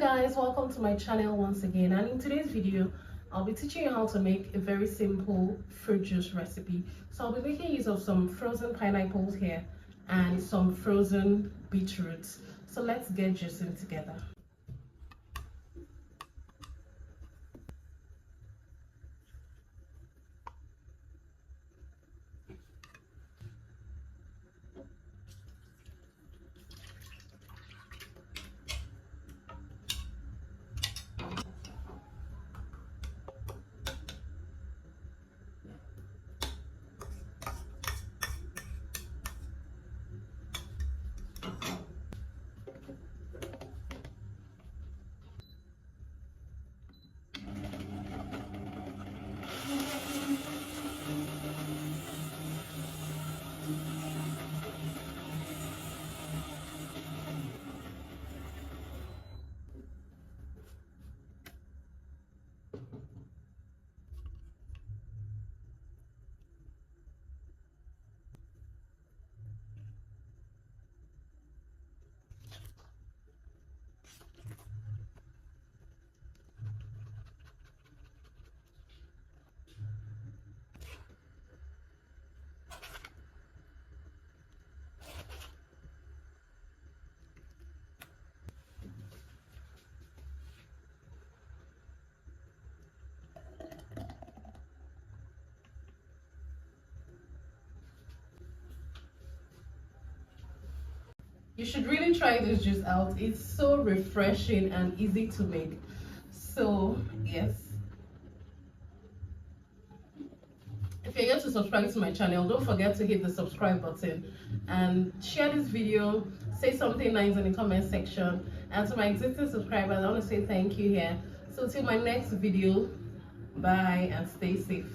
guys, welcome to my channel once again, and in today's video I'll be teaching you how to make a very simple fruit juice recipe. So I'll be making use of some frozen pineapples here and some frozen beetroots. So let's get juicing together. You should really try this juice out. It's so refreshing and easy to make. So yes, if you're yet to subscribe to my channel, don't forget to hit the subscribe button and share this video. Say something nice in the comment section. And to my existing subscribers, I want to say thank you here. So till my next video, bye and stay safe.